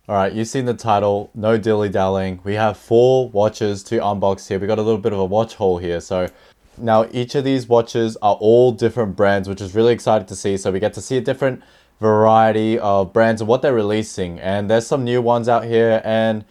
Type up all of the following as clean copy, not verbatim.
Alright, you've seen the title, no dilly-dallying. We have 4 watches to unbox here. We got a little bit of a watch haul here. So now each of these watches are all different brands, which is really exciting to see. So we get to see a different variety of brands and what they're releasing. And there's some new ones out here. And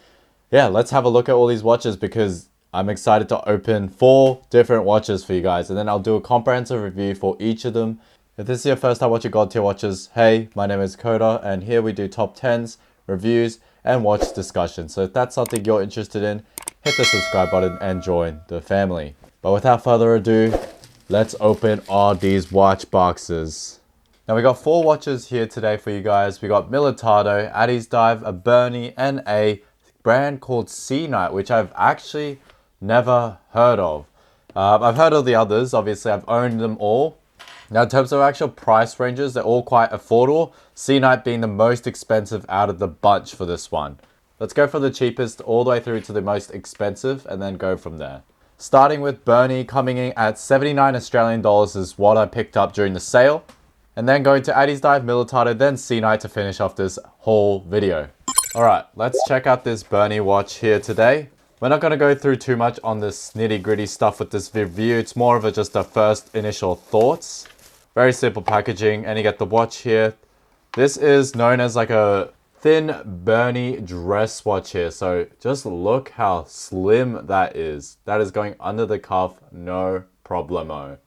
yeah, let's have a look at all these watches because I'm excited to open 4 different watches for you guys. And then I'll do a comprehensive review for each of them. If this is your first time watching God Tier Watches, hey, my name is Koda, and here we do top 10s, reviews, and watch discussion. So if that's something you're interested in, hit the subscribe button and join the family. But without further ado, let's open all these watch boxes. Now we got 4 watches here today for you guys. We got Militado, Addy's Dive, a Bernie, and a brand called Seaknight, which I've actually never heard of. I've heard of the others, obviously I've owned them all. Now in terms of actual price ranges, they're all quite affordable. Seaknight being the most expensive out of the bunch for this one. Let's go from the cheapest all the way through to the most expensive and then go from there. Starting with Bernie coming in at 79 Australian dollars is what I picked up during the sale. And then going to Addy's Dive, Militado, then Seaknight to finish off this whole video. Alright, let's check out this Bernie watch here today. We're not going to go through too much on this nitty gritty stuff with this review. It's more of just a first initial thoughts. Very simple packaging, and you get the watch here. This is known as like a thin Bernie dress watch here. So just look how slim that is. That is going under the cuff, no problemo.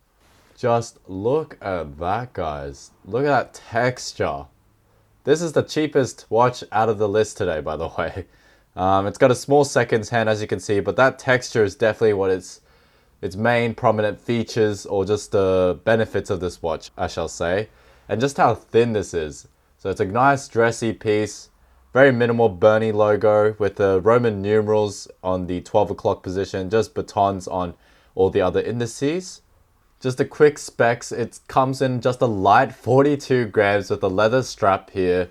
Just look at that, guys. Look at that texture. This is the cheapest watch out of the list today, by the way. It's got a small seconds hand, as you can see, but that texture is definitely what its main prominent features, or just the benefits of this watch, I shall say. And just how thin this is. So it's a nice dressy piece, very minimal Bernie logo with the Roman numerals on the 12 o'clock position, just batons on all the other indices. Just a quick specs, it comes in just a light 42 grams with a leather strap here.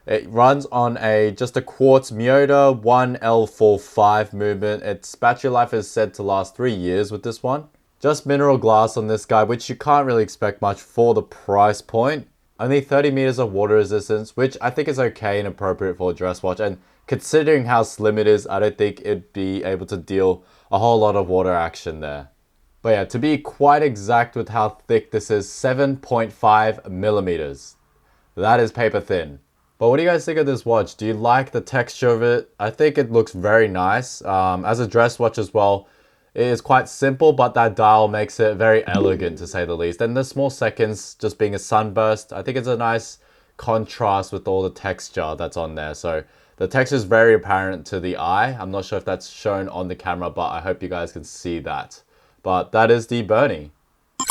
It runs on just a quartz Miyota 1L45 movement. Its battery life is said to last 3 years with this one. Just mineral glass on this guy, which you can't really expect much for the price point. Only 30 meters of water resistance, which I think is okay and appropriate for a dress watch. And considering how slim it is, I don't think it'd be able to deal a whole lot of water action there. But yeah, to be quite exact with how thick this is, 7.5 millimeters. That is paper thin. But what do you guys think of this watch? Do you like the texture of it? I think it looks very nice. As a dress watch as well, it is quite simple, but that dial makes it very elegant to say the least. And the small seconds just being a sunburst, I think it's a nice contrast with all the texture that's on there. So the texture is very apparent to the eye. I'm not sure if that's shown on the camera, but I hope you guys can see that. But that is the Bernie.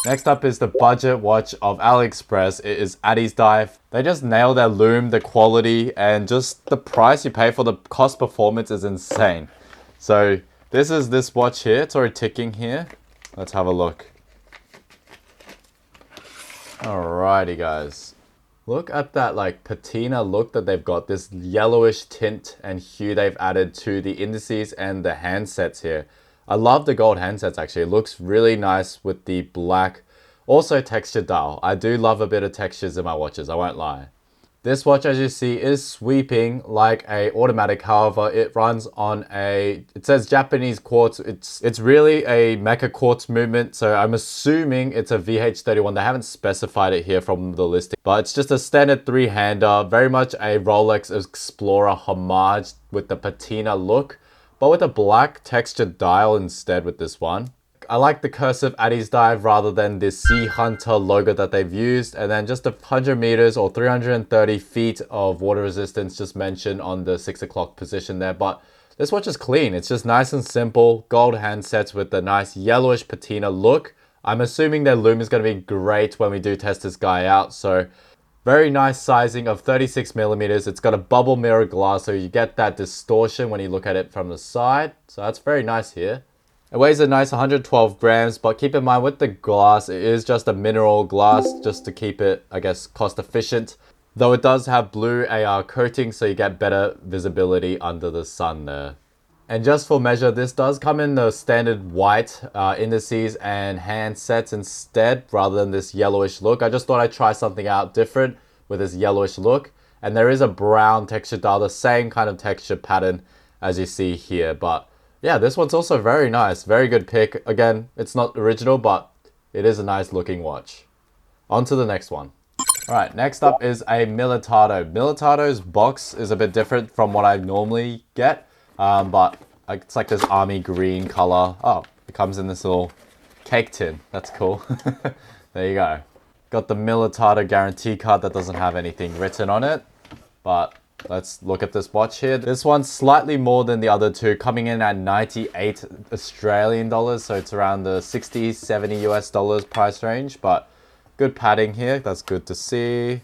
Next up is the budget watch of AliExpress. It is Addy's Dive. They just nail their loom, the quality, and just the price you pay for the cost performance is insane. So this is this watch here. It's already ticking here. Let's have a look. Alrighty, guys. Look at that like patina look that they've got. This yellowish tint and hue they've added to the indices and the handsets here. I love the gold handsets actually. It looks really nice with the black, also textured dial. I do love a bit of textures in my watches, I won't lie. This watch, as you see, is sweeping like a automatic. However, it runs on it says Japanese quartz. It's really a mecha quartz movement. So I'm assuming it's a VH31. They haven't specified it here from the listing, but it's just a standard 3-hander, very much a Rolex Explorer homage with the patina look, but with a black textured dial instead with this one. I like the cursive Addy's Dive rather than the Sea Hunter logo that they've used. And then just 100 meters or 330 feet of water resistance just mentioned on the 6 o'clock position there. But this watch is clean. It's just nice and simple. Gold handsets with the nice yellowish patina look. I'm assuming their loom is going to be great when we do test this guy out. So very nice sizing of 36 millimeters. It's got a bubble mirror glass, so you get that distortion when you look at it from the side. So that's very nice here. It weighs a nice 112 grams, but keep in mind with the glass, it is just a mineral glass just to keep it, I guess, cost efficient. Though it does have blue AR coating, so you get better visibility under the sun there. And just for measure, this does come in the standard white indices and handsets instead, rather than this yellowish look. I just thought I'd try something out different with this yellowish look. And there is a brown texture dial, the same kind of texture pattern as you see here. But yeah, this one's also very nice. Very good pick. Again, it's not original, but it is a nice looking watch. On to the next one. Alright, next up is a Militado. Militado's box is a bit different from what I normally get, but it's like this army green color. Oh, it comes in this little cake tin. That's cool. There you go. Got the Militado guarantee card that doesn't have anything written on it, but let's look at this watch here. This one's slightly more than the other two, coming in at 98 Australian dollars, so it's around the 60, 70 US dollars price range, but good padding here, that's good to see.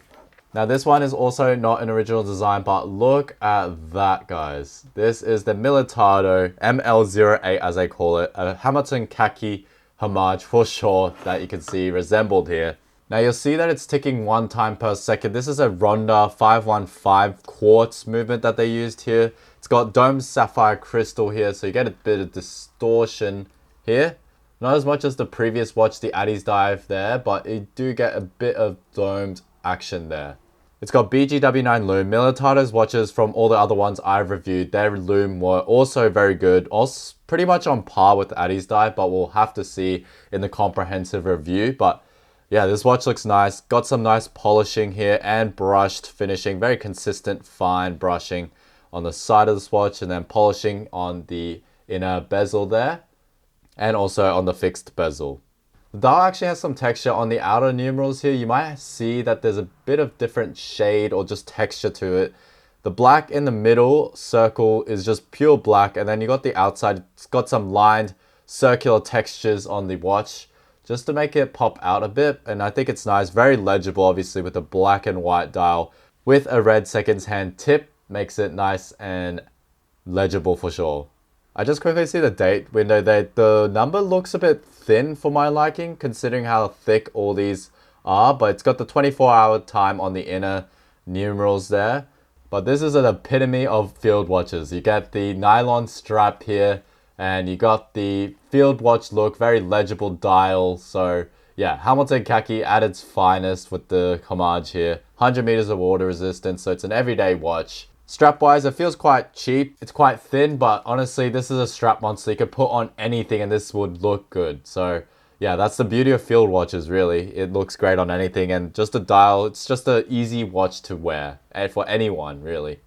Now this one is also not an original design, but look at that, guys. This is the Militado ML08, as they call it, a Hamilton khaki homage for sure that you can see resembled here. Now you'll see that it's ticking 1 time per second. This is a Ronda 515 quartz movement that they used here. It's got domed sapphire crystal here, so you get a bit of distortion here. Not as much as the previous watch, the Addies Dive there, but you do get a bit of domed action there. It's got BGW9 lume. Militado's watches from all the other ones I've reviewed, their lume were also very good. Also pretty much on par with the Addies Dive, but we'll have to see in the comprehensive review. But yeah, this watch looks nice. Got some nice polishing here and brushed finishing. Very consistent, fine brushing on the side of this watch and then polishing on the inner bezel there. And also on the fixed bezel. The dial actually has some texture on the outer numerals here. You might see that there's a bit of different shade or just texture to it. The black in the middle circle is just pure black, and then you got the outside, it's got some lined circular textures on the watch just to make it pop out a bit, and I think it's nice. Very legible, obviously, with a black and white dial with a red seconds hand tip. Makes it nice and legible for sure. I just quickly see the date window there. The number looks a bit thin for my liking, considering how thick all these are, but it's got the 24-hour time on the inner numerals there. But this is an epitome of field watches. You get the nylon strap here, and you got the field watch look, very legible dial. So yeah, Hamilton khaki at its finest with the homage here. 100 meters of water resistance, so it's an everyday watch. Strap wise, it feels quite cheap. It's quite thin, but honestly, this is a strap monster. You could put on anything and this would look good. So yeah, that's the beauty of field watches, really. It looks great on anything, and just a dial, it's just an easy watch to wear for anyone, really.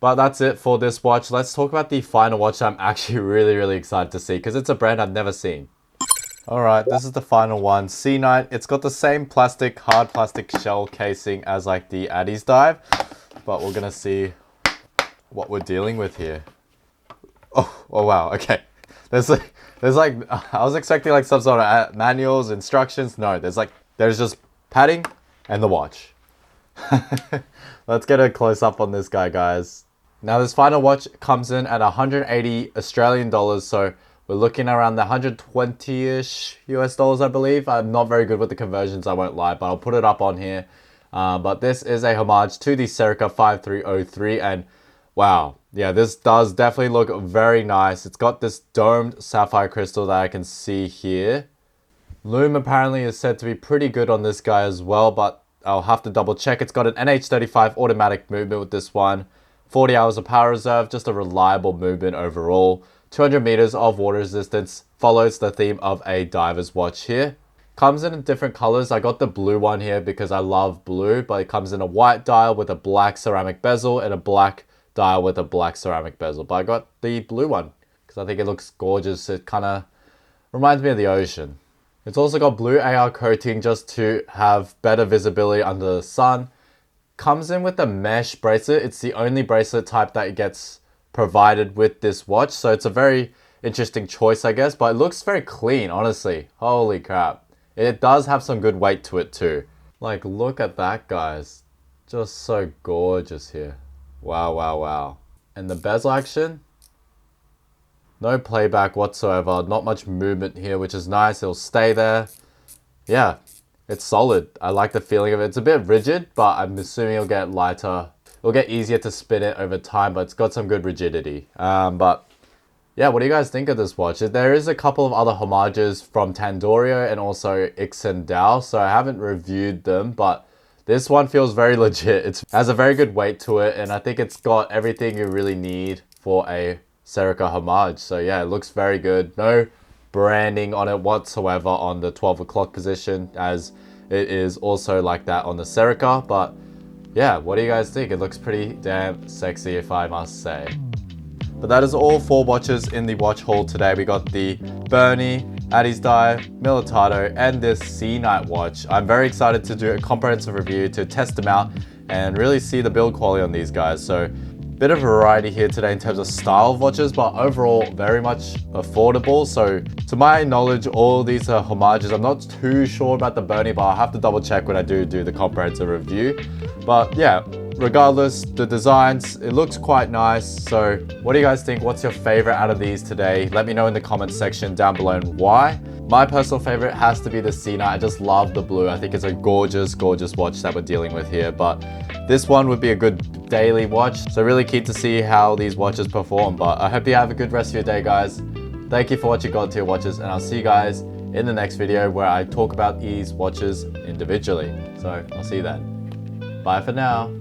But that's it for this watch. Let's talk about the final watch I'm actually really excited to see, because it's a brand I've never seen. Alright, this is the final one, Seaknight. It's got the same hard plastic shell casing as like the Addies Dive, but we're gonna see what we're dealing with here. Oh wow, okay. There's like, I was expecting like some sort of manuals, instructions. No, there's just padding and the watch. Let's get a close up on this guy, guys. Now this final watch comes in at 180 Australian dollars, so we're looking around the 120-ish US dollars, I believe. I'm not very good with the conversions, I won't lie, but I'll put it up on here. But this is a homage to the Serica 5303, and wow, yeah, this does definitely look very nice. It's got this domed sapphire crystal that I can see here. Lume apparently is said to be pretty good on this guy as well, but I'll have to double check. It's got an NH35 automatic movement with this one. 40 hours of power reserve, just a reliable movement overall. 200 meters of water resistance, follows the theme of a diver's watch here. Comes in different colors. I got the blue one here because I love blue, but it comes in a white dial with a black ceramic bezel and a black dial with a black ceramic bezel. But I got the blue one because I think it looks gorgeous. It kind of reminds me of the ocean. It's also got blue AR coating just to have better visibility under the sun. Comes in with a mesh bracelet. It's the only bracelet type that gets provided with this watch, so it's a very interesting choice, I guess, but it looks very clean, honestly. Holy crap. It does have some good weight to it too. Like, look at that, guys. Just so gorgeous here. Wow. And the bezel action, no playback whatsoever. Not much movement here, which is nice. It'll stay there. Yeah, it's solid. I like the feeling of it. It's a bit rigid, but I'm assuming it'll get lighter. It'll get easier to spin it over time, but it's got some good rigidity. But yeah, what do you guys think of this watch? There is a couple of other homages from Tandorio and also Ixen Dao, so I haven't reviewed them, but This one feels very legit. It has a very good weight to it, and I think it's got everything you really need for a Serica homage. So yeah, it looks very good. No branding on it whatsoever on the 12 o'clock position, as it is also like that on the Serica. But yeah, what do you guys think? It looks pretty damn sexy, if I must say. But that is all 4 watches in the watch haul today. We got the Bernie, Addy's Die, Militato, and this Seaknight watch. I'm very excited to do a comprehensive review to test them out and really see the build quality on these guys. So bit of variety here today in terms of style of watches, but overall very much affordable. So to my knowledge, all these are homages. I'm not too sure about the Bernie, but I'll have to double check when I do the comprehensive review. But yeah, regardless, the designs, it looks quite nice. So what do you guys think? What's your favorite out of these today? Let me know in the comments section down below and why. My personal favorite has to be the Seaknight. I just love the blue. I think it's a gorgeous, gorgeous watch that we're dealing with here. But this one would be a good daily watch. So really keen to see how these watches perform. But I hope you have a good rest of your day, guys. Thank you for watching God Tier Watches, and I'll see you guys in the next video where I talk about these watches individually. So I'll see you then. Bye for now.